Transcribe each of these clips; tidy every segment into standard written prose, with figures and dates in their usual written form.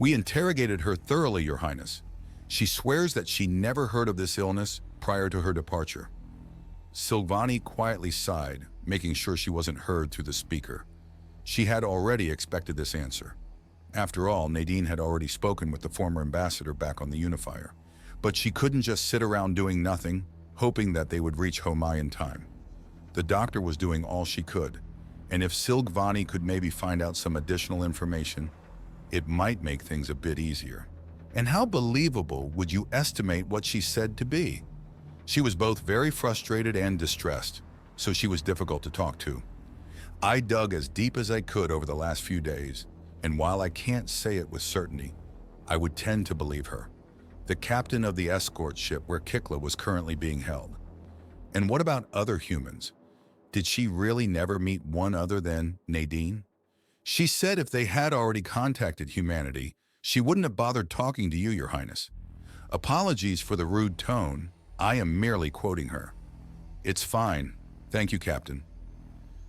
We interrogated her thoroughly, Your Highness. She swears that she never heard of this illness prior to her departure. Silvani quietly sighed, making sure she wasn't heard through the speaker. She had already expected this answer. After all, Nadine had already spoken with the former ambassador back on the Unifier. But she couldn't just sit around doing nothing, hoping that they would reach Homai in time. The doctor was doing all she could, and if Silvani could maybe find out some additional information, it might make things a bit easier. And how believable would you estimate what she said to be? She was both very frustrated and distressed, so she was difficult to talk to. I dug as deep as I could over the last few days, and while I can't say it with certainty, I would tend to believe her. The captain of the escort ship where Kikla was currently being held. And what about other humans? Did she really never meet one other than Nadine? She said if they had already contacted humanity, she wouldn't have bothered talking to you, Your Highness. Apologies for the rude tone. I am merely quoting her. It's fine. Thank you, Captain.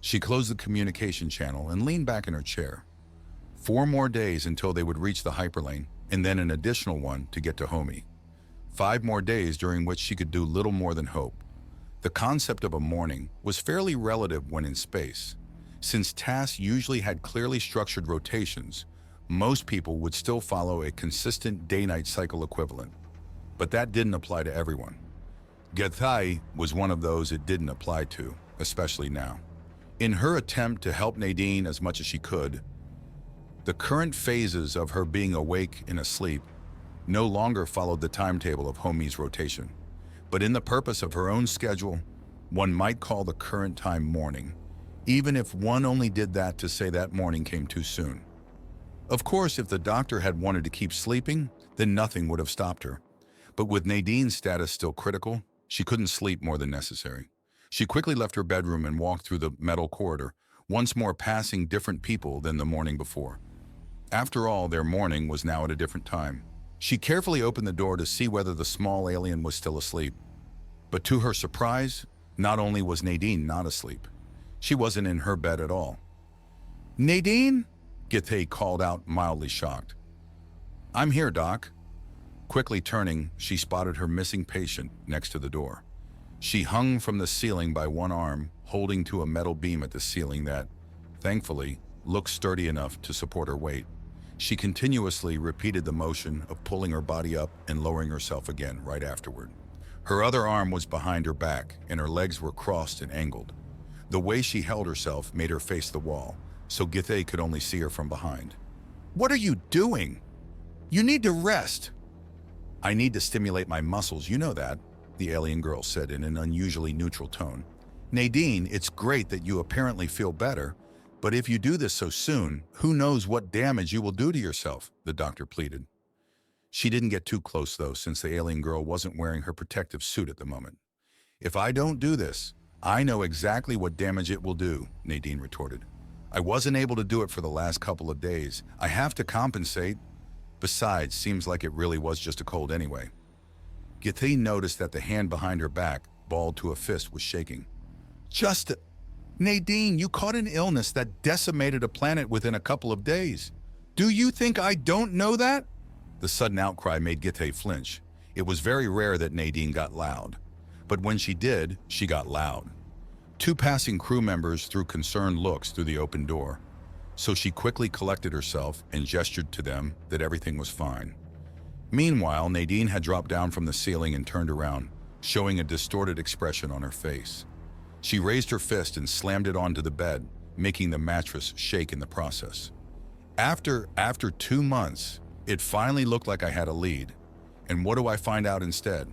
She closed the communication channel and leaned back in her chair. 4 more days until they would reach the hyperlane, and then an additional one to get to Homai. 5 more days during which she could do little more than hope. The concept of a morning was fairly relative when in space. Since tasks usually had clearly structured rotations, most people would still follow a consistent day-night cycle equivalent. But that didn't apply to everyone. Gethai was one of those it didn't apply to, especially now. In her attempt to help Nadine as much as she could, the current phases of her being awake and asleep no longer followed the timetable of Homai's rotation. But in the purpose of her own schedule, one might call the current time morning, even if one only did that to say that morning came too soon. Of course, if the doctor had wanted to keep sleeping, then nothing would have stopped her. But with Nadine's status still critical, she couldn't sleep more than necessary. She quickly left her bedroom and walked through the metal corridor, once more passing different people than the morning before. After all, their morning was now at a different time. She carefully opened the door to see whether the small alien was still asleep. But to her surprise, not only was Nadine not asleep, she wasn't in her bed at all. "Nadine?" Githey called out, mildly shocked. "I'm here, Doc." Quickly turning, she spotted her missing patient next to the door. She hung from the ceiling by one arm, holding to a metal beam at the ceiling that, thankfully, looked sturdy enough to support her weight. She continuously repeated the motion of pulling her body up and lowering herself again right afterward. Her other arm was behind her back, and her legs were crossed and angled. The way she held herself made her face the wall, so Githey could only see her from behind. "What are you doing? You need to rest." "I need to stimulate my muscles, you know that," the alien girl said in an unusually neutral tone. "Nadine, it's great that you apparently feel better, but if you do this so soon, who knows what damage you will do to yourself," the doctor pleaded. She didn't get too close, though, since the alien girl wasn't wearing her protective suit at the moment. "If I don't do this, I know exactly what damage it will do," Nadine retorted. "I wasn't able to do it for the last couple of days. I have to compensate. Besides, seems like it really was just a cold anyway." Githey noticed that the hand behind her back, balled to a fist, was shaking. Nadine, you caught an illness that decimated a planet within a couple of days. Do you think I don't know that?" The sudden outcry made Githey flinch. It was very rare that Nadine got loud, but when she did, she got loud. 2 passing crew members threw concerned looks through the open door, so she quickly collected herself and gestured to them that everything was fine. Meanwhile, Nadine had dropped down from the ceiling and turned around, showing a distorted expression on her face. She raised her fist and slammed it onto the bed, making the mattress shake in the process. After 2 months, it finally looked like I had a lead. And what do I find out instead?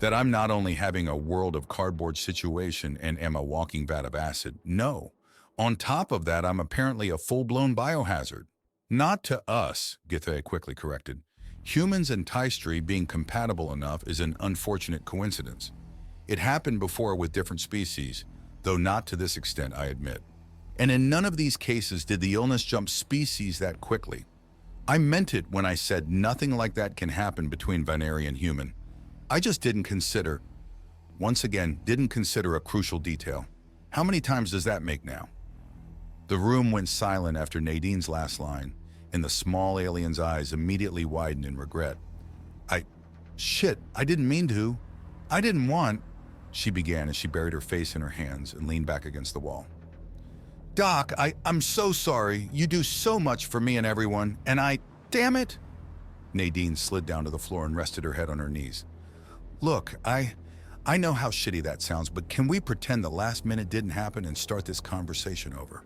That I'm not only having a world of cardboard situation and am a walking vat of acid. No. On top of that, I'm apparently a full-blown biohazard. Not to us, Githey quickly corrected. Humans and Tystri being compatible enough is an unfortunate coincidence. It happened before with different species, though not to this extent, I admit. And in none of these cases did the illness jump species that quickly. I meant it when I said nothing like that can happen between Vaneri and human. I just didn't consider, once again, didn't consider a crucial detail. How many times does that make now? The room went silent after Nadine's last line, and the small alien's eyes immediately widened in regret. Shit, I didn't mean to. I didn't want, she began as she buried her face in her hands and leaned back against the wall. Doc, I'm so sorry. You do so much for me and everyone, and damn it. Nadine slid down to the floor and rested her head on her knees. Look, I know how shitty that sounds, but can we pretend the last minute didn't happen and start this conversation over?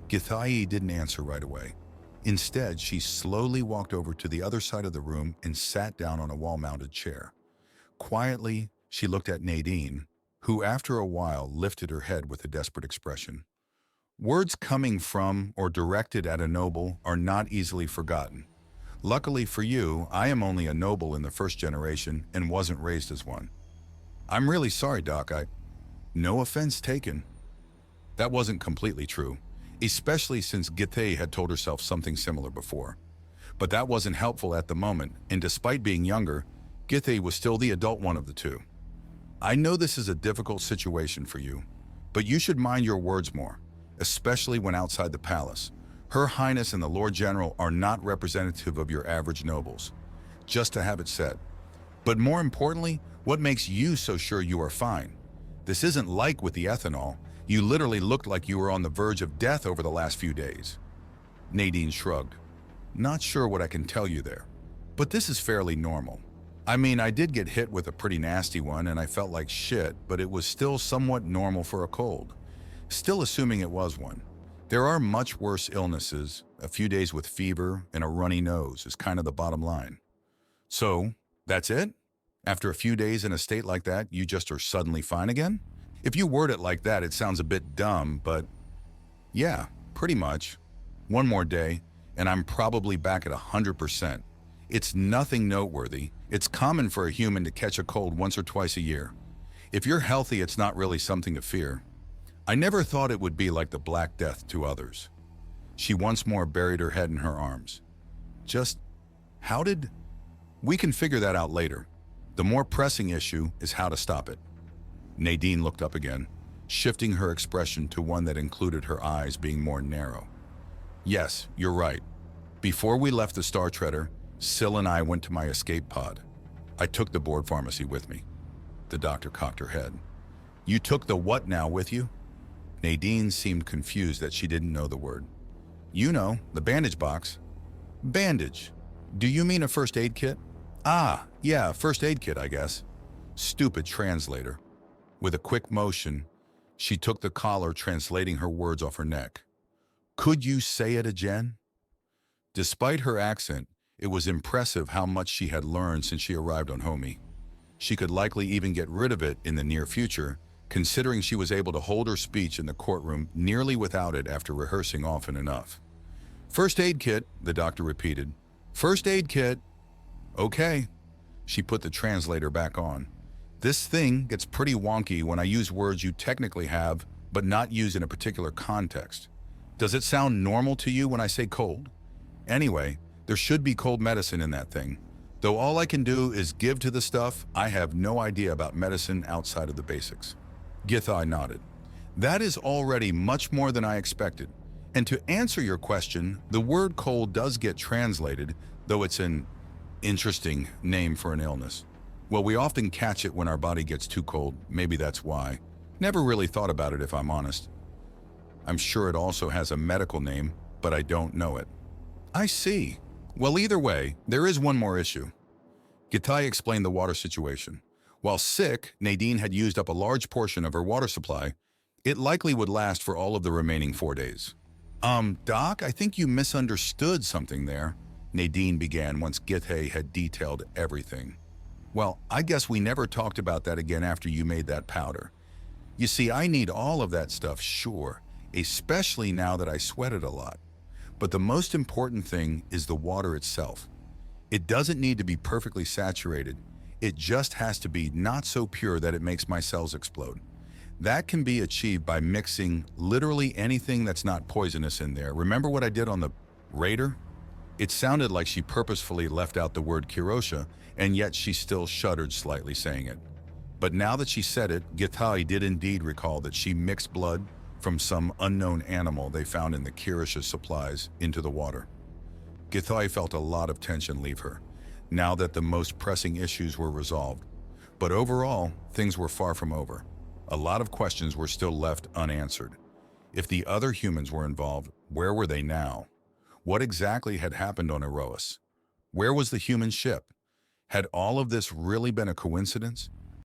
Githai didn't answer right away. Instead, she slowly walked over to the other side of the room and sat down on a wall-mounted chair. Quietly, she looked at Nadine, who after a while lifted her head with a desperate expression. Words coming from or directed at a noble are not easily forgotten. Luckily for you, I am only a noble in the first generation and wasn't raised as one. I'm really sorry, Doc. No offense taken. That wasn't completely true, especially since Githai had told herself something similar before. But that wasn't helpful at the moment, and despite being younger, Githai was still the adult one of the two. I know this is a difficult situation for you, but you should mind your words more, especially when outside the palace. Her Highness and the Lord General are not representative of your average nobles, just to have it said. But more importantly, what makes you so sure you are fine? This isn't like with the ethanol. You literally looked like you were on the verge of death over the last few days. Nadine shrugged. Not sure what I can tell you there, but this is fairly normal. I mean, I did get hit with a pretty nasty one and I felt like shit, but it was still somewhat normal for a cold. Still assuming it was one. There are much worse illnesses. A few days with fever and a runny nose is kind of the bottom line. So, that's it? After a few days in a state like that, you just are suddenly fine again? If you word it like that, it sounds a bit dumb, but yeah, pretty much. One more day, and I'm probably back at 100%. It's nothing noteworthy. It's common for a human to catch a cold once or twice a year. If you're healthy, it's not really something to fear. I never thought it would be like the Black Death to others. She once more buried her head in her arms. How did? We can figure that out later. The more pressing issue is how to stop it. Nadine looked up again, shifting her expression to one that included her eyes being more narrow. Yes, you're right. Before we left the Star Treader, Syl and I went to my escape pod. I took the board pharmacy with me. The doctor cocked her head. You took the what now with you? Nadine seemed confused that she didn't know the word. You know, the bandage box. Bandage. Do you mean a first aid kit? Ah, yeah, first aid kit, I guess. Stupid translator. With a quick motion, she took the collar, translating her words off her neck. Could you say it again? Despite her accent, it was impressive how much she had learned since she arrived on Homie. She could likely even get rid of it in the near future, considering she was able to hold her speech in the courtroom nearly without it after rehearsing often enough. First aid kit, the doctor repeated. First aid kit. Okay. She put the translator back on. This thing gets pretty wonky when I use words you technically have, but not use in a particular context. Does it sound normal to you when I say cold? Anyway, there should be cold medicine in that thing. Though all I can do is give to the stuff, I have no idea about medicine outside of the basics. Githai nodded. That is already much more than I expected. And to answer your question, the word cold does get translated, though it's an interesting name for an illness. Well, we often catch it when our body gets too cold. Maybe that's why. Never really thought about it, if I'm honest. I'm sure it also has a medical name, but I don't know it. I see. Well, either way, there is one more issue. Githai explained the water situation. While sick, Nadine had used up a large portion of her water supply. It likely would last for all of the remaining 4 days. Doc, I think you misunderstood something there, Nadine began once Githai had detailed everything. Well, I guess we never talked about that again after you made that powder. You see, I need all of that stuff, sure, especially now that I sweated a lot. But the most important thing is the water itself. It doesn't need to be perfectly saturated. It just has to be not so pure that it makes my cells explode. That can be achieved by mixing literally anything that's not poisonous in there. Remember what I did on the Raider? It sounded like she purposefully left out the word Kirosha, and yet she still shuddered slightly saying it. But now that she said it, Githai did indeed recall that she mixed blood from some unknown animal they found in the Kirosha supplies into the water. Githoi felt a lot of tension leave her, now that the most pressing issues were resolved. But overall, things were far from over. A lot of questions were still left unanswered. If the other humans were involved, where were they now? What exactly had happened on Erois? Where was the human ship? Had all of this really been a coincidence?